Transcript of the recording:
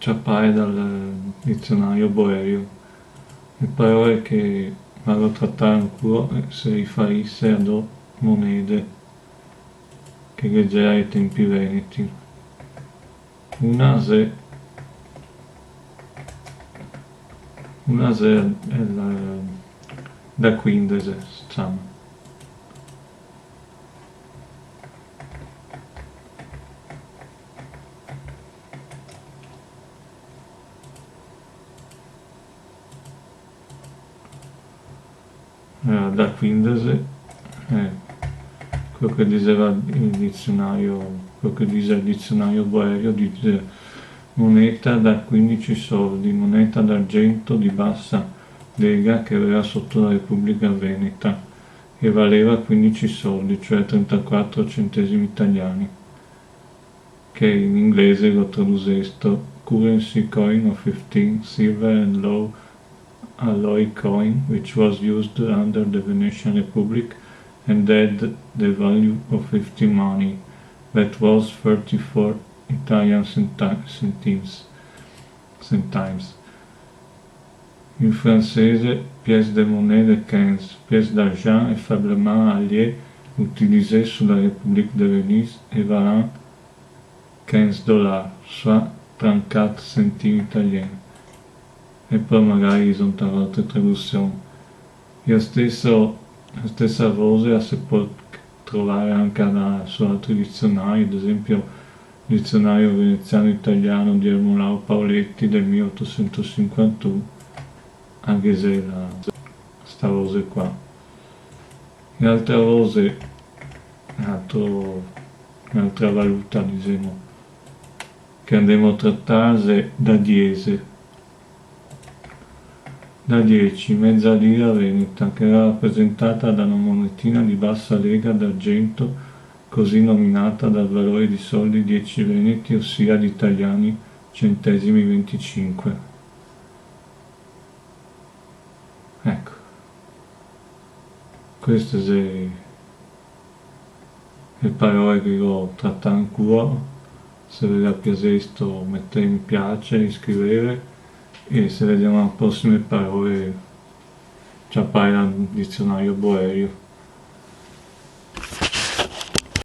appare dal dizionario boerio. Le parole che vado a trattare ancora si riferisse ad monete che leggera ai tempi veneti. Una se è da quindese, diciamo. Da quindese è quello che diceva il dizionario, quello che dice il dizionario boerio, dice moneta da 15 soldi, moneta d'argento di bassa lega che era sotto la Repubblica Veneta e valeva 15 soldi, cioè 34 centesimi italiani, che in inglese lo traducesto currency coin of 15 silver and low alloy coin which was used under the Venetian Republic and had the value of 50 money, that was 34 Italian centimes. In francese, pièce de monnaie de 15, pièce d'argent est faiblement alliée utilisée sous la République de Venise et valant 15 dollars, soit 34 centimi italiani. E poi magari sono altre traduzioni. La stessa cosa si può trovare anche su altri dizionari, ad esempio il dizionario veneziano-italiano di Ermolao Paoletti del 1851, anche se sta cosa qua. E altre cose, un'altra valuta, diciamo, che andremo a trattare da diese. Da 10, mezza lira veneta, che era rappresentata da una monetina di bassa lega d'argento, così nominata dal valore di soldi 10 veneti, ossia di italiani centesimi 25. Ecco, queste sono le parole che ho trattato ancora. Se vi è piaciuto mettete mi piace, iscrivere. E se vediamo le prossime parole ci appare dal dizionario boerio.